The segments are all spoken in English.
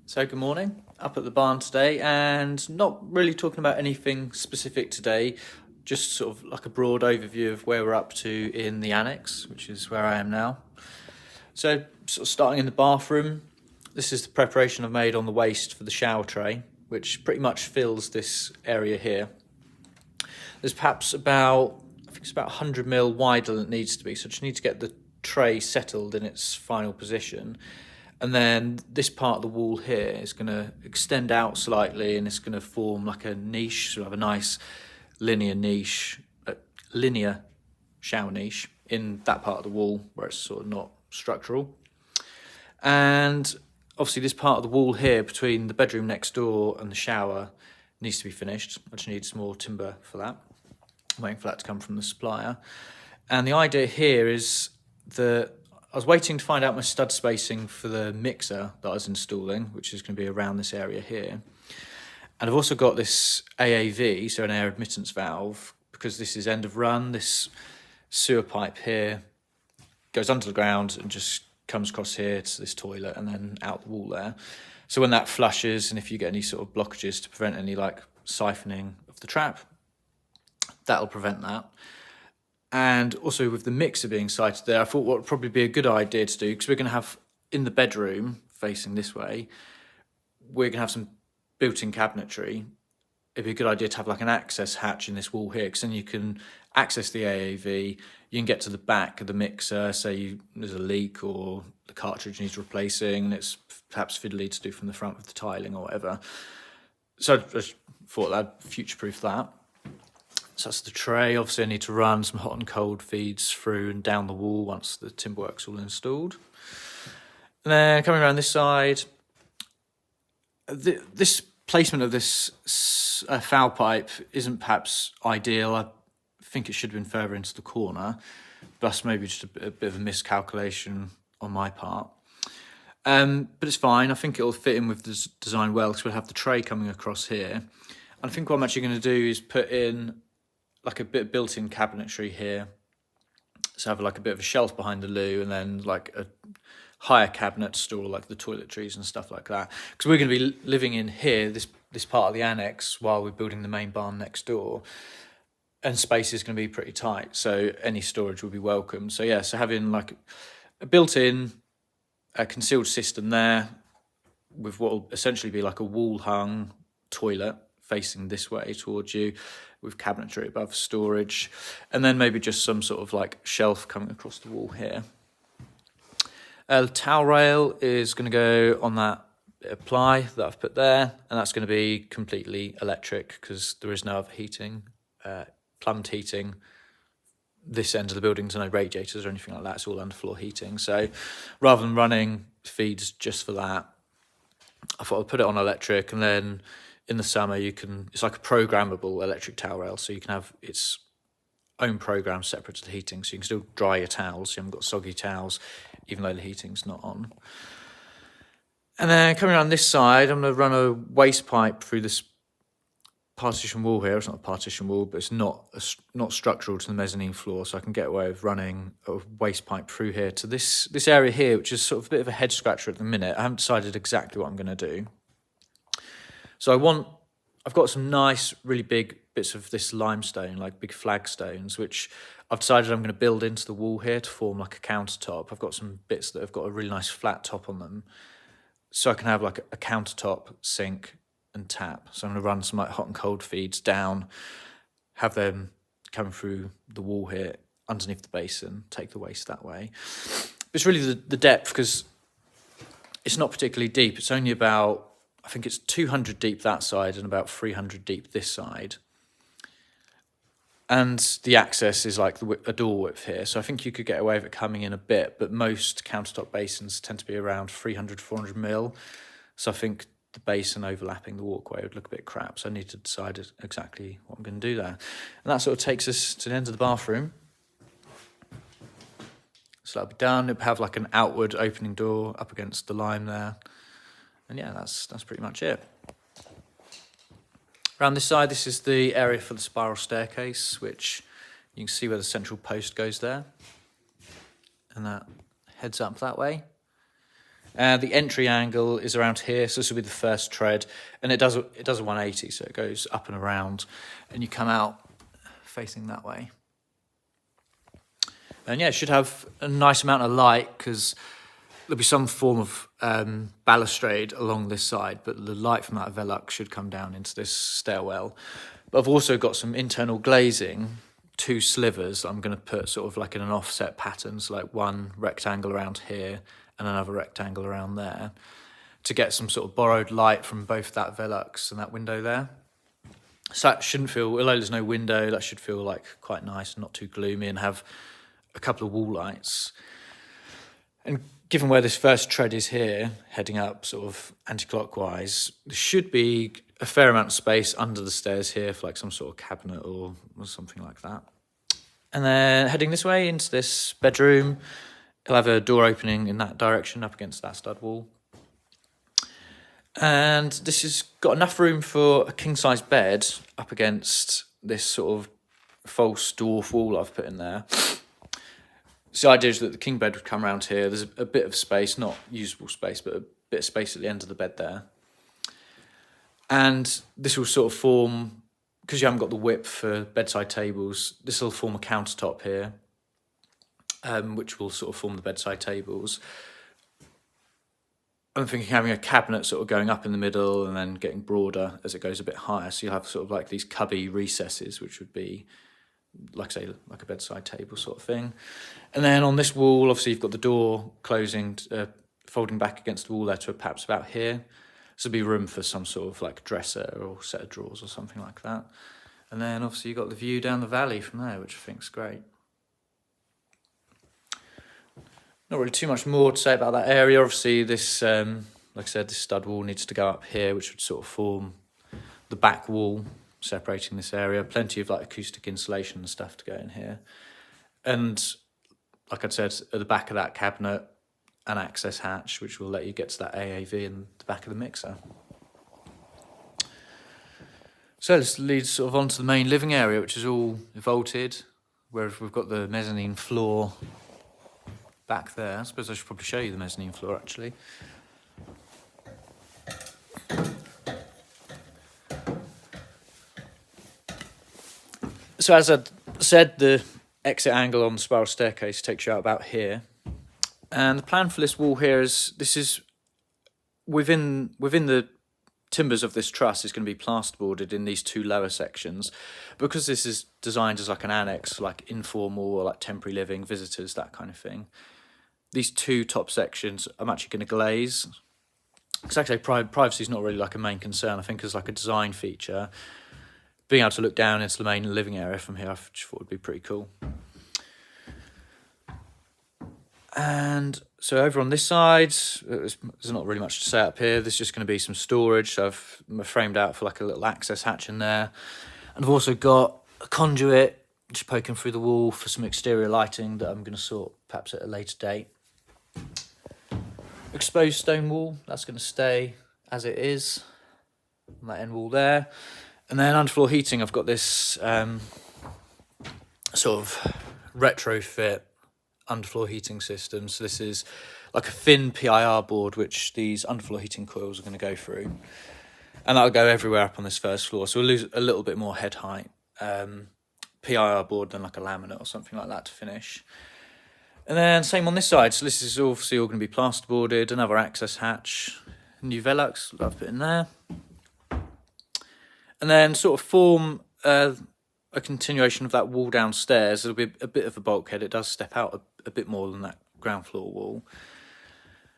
So good morning, up at the barn today, and not really talking about anything specific today, just sort of like a broad overview of where we're up to in the annex, which is where I am now. So sort of starting in the bathroom, this is the preparation I've made on the waste for the shower tray, which pretty much fills this area here. There's perhaps about, I think it's about 100 ml wider than it needs to be, so I just need to get the tray settled in its final position. And then this part of the wall here is going to extend out slightly and it's going to form like a niche. So we have a nice linear niche, linear shower niche in that part of the wall where it's sort of not structural. And obviously this part of the wall here between the bedroom next door and the shower needs to be finished. I just need some more timber for that. I'm waiting for that to come from the supplier. And the idea here is that I was waiting to find out my stud spacing for the mixer that I was installing, which is going to be around this area here. And I've also got this AAV, so an air admittance valve, because this is end of run. This sewer pipe here goes under the ground and just comes across here to this toilet and then out the wall there. So when that flushes, and if you get any sort of blockages to prevent any like siphoning of the trap, that'll prevent that. And also with the mixer being sited there, I thought what would probably be a good idea to do, because we're going to have in the bedroom facing this way, we're going to have some built-in cabinetry. It'd be a good idea to have like an access hatch in this wall here, because then you can access the AAV, you can get to the back of the mixer, say there's a leak or the cartridge needs replacing and it's perhaps fiddly to do from the front with the tiling or whatever. So I just thought I'd future-proof that. So that's the tray. Obviously I need to run some hot and cold feeds through and down the wall once the timber work's all installed. And then coming around this side, this placement of this foul pipe isn't perhaps ideal. I think it should have been further into the corner, thus maybe just a bit of a miscalculation on my part. But it's fine. I think it'll fit in with the design well, because we'll have the tray coming across here. And I think what I'm actually going to do is put in like a bit of built-in cabinetry here. So have like a bit of a shelf behind the loo and then like a higher cabinet to store like the toiletries and stuff like that. Because we're going to be living in here, this part of the annex, while we're building the main barn next door. And space is going to be pretty tight, so any storage will be welcome. So yeah, so having like a built-in, a concealed system there with what will essentially be like a wall-hung toilet facing this way towards you, with cabinetry above storage, and then maybe just some sort of like shelf coming across the wall here. The towel rail is going to go on that bit of ply that I've put there, and that's going to be completely electric because there is no other heating, plumbed heating. This end of the building, there's no radiators or anything like that. It's all underfloor heating. So rather than running feeds just for that, I thought I'd put it on electric, and then in the summer it's like a programmable electric towel rail, so you can have its own program separate to the heating, so you can still dry your towels. You haven't got soggy towels, even though the heating's not on. And then coming around this side, I'm going to run a waste pipe through this partition wall here. It's not a partition wall, but it's not structural to the mezzanine floor, so I can get away with running a waste pipe through here to this area here, which is sort of a bit of a head scratcher at the minute. I haven't decided exactly what I'm going to do. So I've got some nice, really big bits of this limestone, like big flagstones, which I've decided I'm going to build into the wall here to form like a countertop. I've got some bits that have got a really nice flat top on them, so I can have like a countertop, sink and tap. So I'm going to run some like hot and cold feeds down, have them come through the wall here underneath the basin, take the waste that way. But it's really the depth, because it's not particularly deep. It's only about, I think it's 200 deep that side and about 300 deep this side. And the access is like a door width here. So I think you could get away with it coming in a bit, but most countertop basins tend to be around 300, 400 mil. So I think the basin overlapping the walkway would look a bit crap. So I need to decide exactly what I'm going to do there. And that sort of takes us to the end of the bathroom. So that'll be done. It'll have like an outward opening door up against the lime there. And yeah, that's pretty much it. Around this side, this is the area for the spiral staircase, which you can see where the central post goes there. And that heads up that way. The entry angle is around here, so this will be the first tread, and it does a 180, so it goes up and around, and you come out facing that way. And yeah, it should have a nice amount of light because there'll be some form of balustrade along this side, but the light from that velux should come down into this stairwell. But I've also got some internal glazing, 2 slivers that I'm going to put sort of like in an offset pattern, so like one rectangle around here and another rectangle around there, to get some sort of borrowed light from both that velux and that window there. So that shouldn't feel, although there's no window, that should feel like quite nice, not too gloomy, and have a couple of wall lights. And given where this first tread is here, heading up sort of anti-clockwise, there should be a fair amount of space under the stairs here for like some sort of cabinet or something like that. And then heading this way into this bedroom, it'll have a door opening in that direction up against that stud wall. And this has got enough room for a king-size bed up against this sort of false dwarf wall I've put in there. So the idea is that the king bed would come around here. There's a bit of space, not usable space, but a bit of space at the end of the bed there. And this will sort of form, because you haven't got the width for bedside tables, this will form a countertop here, which will sort of form the bedside tables. I'm thinking having a cabinet sort of going up in the middle and then getting broader as it goes a bit higher. So you'll have sort of like these cubby recesses, which would be, like I say, like a bedside table sort of thing. And then on this wall, obviously you've got the door closing, folding back against the wall there to perhaps about here. So there'll be room for some sort of like dresser or set of drawers or something like that. And then obviously you've got the view down the valley from there, which I think is great. Not really too much more to say about that area. Obviously this, like I said, this stud wall needs to go up here, which would sort of form the back wall separating this area. Plenty of like acoustic insulation and stuff to go in here. And like I said, at the back of that cabinet, an access hatch, which will let you get to that AAV in the back of the mixer. So this leads sort of onto the main living area, which is all vaulted, where we've got the mezzanine floor back there. I suppose I should probably show you the mezzanine floor, actually. So as I said, the exit angle on the spiral staircase takes you out about here. And the plan for this wall here is, this is within the timbers of this truss is going to be plasterboarded in these 2 lower sections. Because this is designed as like an annex, like informal or like temporary living, visitors, that kind of thing. These 2 top sections I'm actually going to glaze. Because actually privacy is not really like a main concern. I think as like a design feature, being able to look down into the main living area from here, I just thought would be pretty cool. And so over on this side, there's not really much to say up here. There's just going to be some storage. So I've framed out for like a little access hatch in there. And I've also got a conduit just poking through the wall for some exterior lighting that I'm going to sort perhaps at a later date. Exposed stone wall, that's going to stay as it is. On that end wall there. And then underfloor heating, I've got this sort of retrofit underfloor heating system. So this is like a thin PIR board, which these underfloor heating coils are going to go through. And that'll go everywhere up on this first floor. So we'll lose a little bit more head height. PIR board than like a laminate or something like that to finish. And then same on this side. So this is obviously all going to be plasterboarded. Another access hatch. New velux that I've put in there. And then sort of form a continuation of that wall downstairs. It'll be a bit of a bulkhead. It does step out a bit more than that ground floor wall.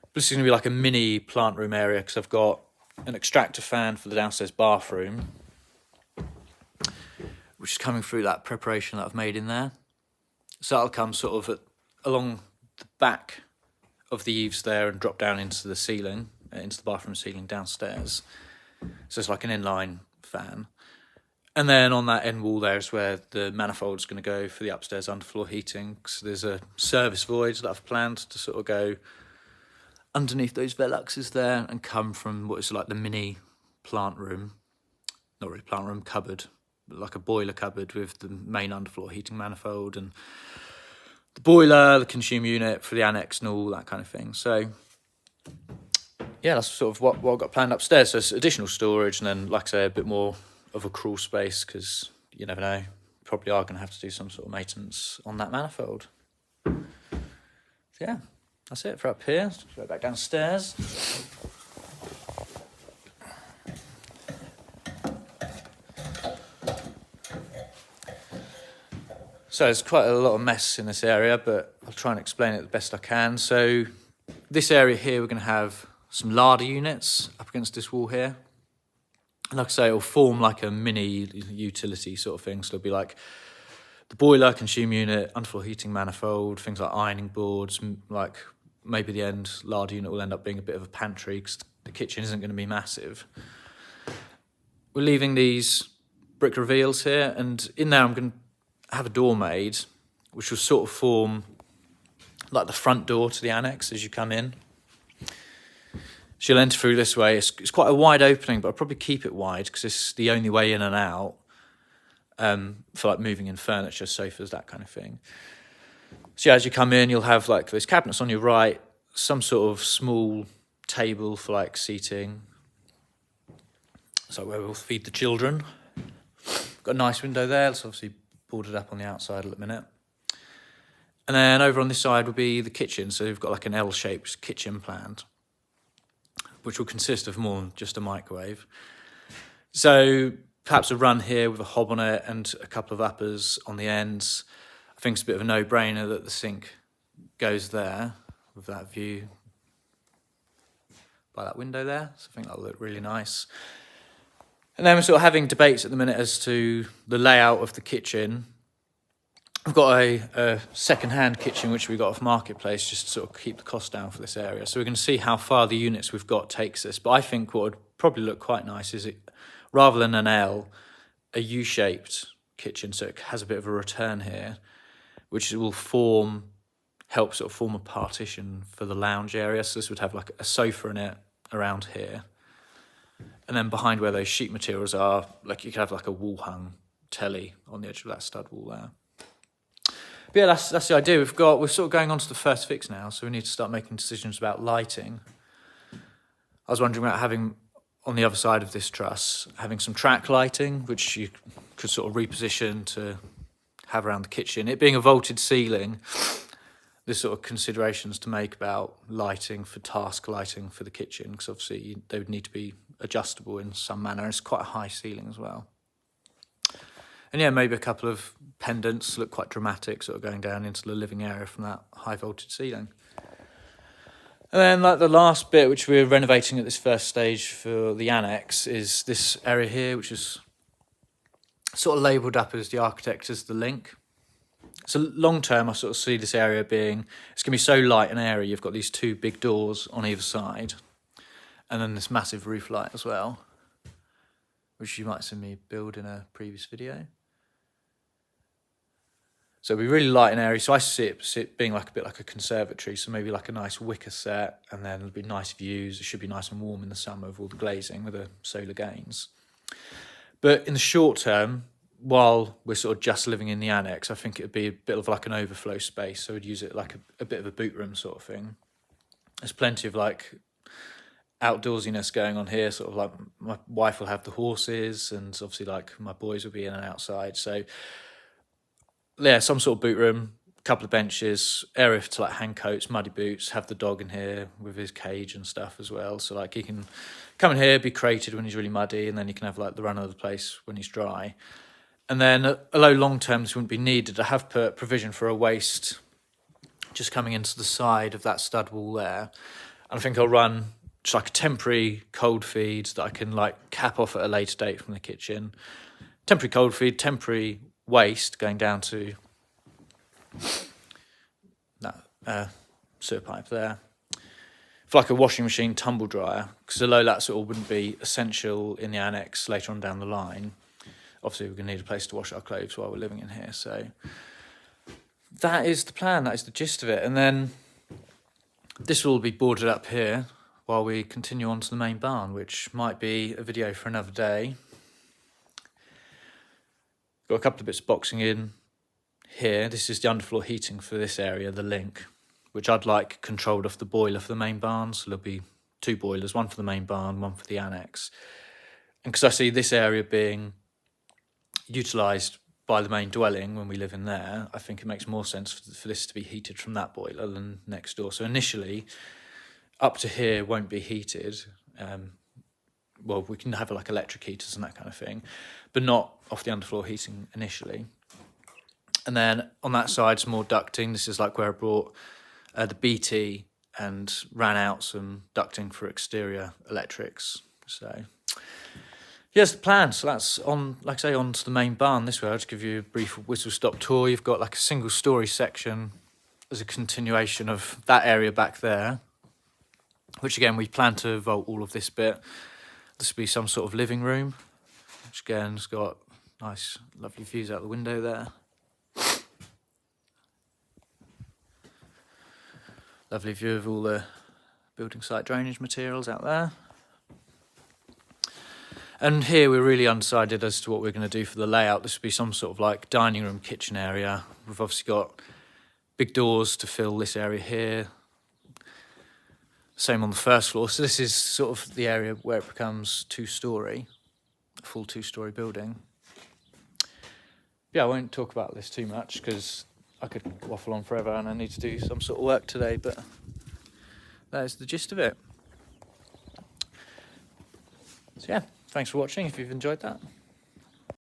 But this is going to be like a mini plant room area because I've got an extractor fan for the downstairs bathroom, which is coming through that preparation that I've made in there. So that'll come sort of along the back of the eaves there and drop down into the ceiling, into the bathroom ceiling downstairs. So it's like an inline fan. And then on that end wall there is where the manifold is going to go for the upstairs underfloor heating. So there's a service void that I've planned to sort of go underneath those veluxes there and come from what is like the mini plant room, not really plant room, cupboard, but like a boiler cupboard with the main underfloor heating manifold and the boiler, the consumer unit for the annex and all that kind of thing. So yeah, that's sort of what I've got planned upstairs. So it's additional storage, and then, like I say, a bit more of a crawl space, because you never know, probably are going to have to do some sort of maintenance on that manifold. So yeah, that's it for up here. Let's go back downstairs. So there's quite a lot of mess in this area, but I'll try and explain it the best I can. So this area here, we're going to have some larder units up against this wall here. And like I say, it'll form like a mini utility sort of thing. So there'll be like the boiler, consume unit, underfloor heating manifold, things like ironing boards, like maybe the end larder unit will end up being a bit of a pantry because the kitchen isn't going to be massive. We're leaving these brick reveals here, and in there I'm going to have a door made, which will sort of form like the front door to the annex as you come in. So you'll enter through this way. It's quite a wide opening, but I'll probably keep it wide because it's the only way in and out for like moving in furniture, sofas, that kind of thing. So yeah, as you come in, you'll have like those cabinets on your right, some sort of small table for like seating. So where we'll feed the children. Got a nice window there. It's obviously boarded up on the outside at the minute. And then over on this side will be the kitchen. So we've got like an L-shaped kitchen planned, which will consist of more than just a microwave. So perhaps a run here with a hob on it and a couple of uppers on the ends. I think it's a bit of a no-brainer that the sink goes there with that view by that window there. So I think that'll look really nice. And then we're sort of having debates at the minute as to the layout of the kitchen. I've got a second-hand kitchen which we got off Marketplace just to sort of keep the cost down for this area. So we're going to see how far the units we've got takes us. But I think what would probably look quite nice is, it, rather than an L, a U-shaped kitchen. So it has a bit of a return here, which will help sort of form a partition for the lounge area. So this would have like a sofa in it around here. And then behind where those sheet materials are, like you could have like a wall-hung telly on the edge of that stud wall there. But yeah, that's the idea. We're sort of going on to the first fix now, so we need to start making decisions about lighting. I was wondering about having, on the other side of this truss, having some track lighting, which you could sort of reposition to have around the kitchen. It being a vaulted ceiling, there's sort of considerations to make about lighting for task lighting for the kitchen, because obviously they would need to be adjustable in some manner. It's quite a high ceiling as well. And yeah, maybe a couple of pendants look quite dramatic, sort of going down into the living area from that high voltage ceiling. And then like the last bit, which we're renovating at this first stage for the annex, is this area here, which is sort of labelled up as the architect as the link. So long term, I sort of see this area being, it's going to be so light an area. You've got these two big doors on either side, and then this massive roof light as well, which you might have seen me build in a previous video. So we really light an area. So I see it being like a bit like a conservatory. So maybe like a nice wicker set, and then there'll be nice views. It should be nice and warm in the summer with all the glazing with the solar gains. But in the short term, while we're sort of just living in the annex, I think it'd be a bit of like an overflow space. So we'd use it like a bit of a boot room sort of thing. There's plenty of like outdoorsiness going on here. Sort of like my wife will have the horses, and obviously like my boys will be in and outside. So yeah, some sort of boot room, a couple of benches, area to like hang coats, muddy boots, have the dog in here with his cage and stuff as well. So like he can come in here, be crated when he's really muddy, and then he can have like the run of the place when he's dry. And then although long term this wouldn't be needed, I have put provision for a waste just coming into the side of that stud wall there. And I think I'll run just like a temporary cold feed that I can like cap off at a later date from the kitchen. Temporary cold feed, temporary waste going down to that sewer pipe there. For like a washing machine tumble dryer, because although that sort of wouldn't be essential in the annex later on down the line, obviously we're going to need a place to wash our clothes while we're living in here. So that is the plan, that is the gist of it. And then this will be boarded up here while we continue on to the main barn, which might be a video for another day. Got a couple of bits of boxing in here. This is the underfloor heating for this area, the link, which I'd like controlled off the boiler for the main barn. So there'll be 2 boilers, one for the main barn, one for the annex. And because I see this area being utilised by the main dwelling when we live in there, I think it makes more sense for this to be heated from that boiler than next door. So initially, up to here won't be heated. Well, we can have like electric heaters and that kind of thing, but not off the underfloor heating initially. And then on that side, some more ducting. This is like where I brought the BT and ran out some ducting for exterior electrics. So here's the plan. So that's on, like I say, on to the main barn this way. I'll just give you a brief whistle-stop tour. You've got like a single-storey section as a continuation of that area back there, which again, we plan to vault all of this bit. This will be some sort of living room, which again has got nice, lovely views out the window there. Lovely view of all the building site drainage materials out there. And here we're really undecided as to what we're going to do for the layout. This will be some sort of like dining room, kitchen area. We've obviously got big doors to fill this area here. Same on the first floor. So this is sort of the area where it becomes 2-storey, a full 2-storey building. Yeah, I won't talk about this too much because I could waffle on forever and I need to do some sort of work today, but that is the gist of it. So yeah, thanks for watching if you've enjoyed that.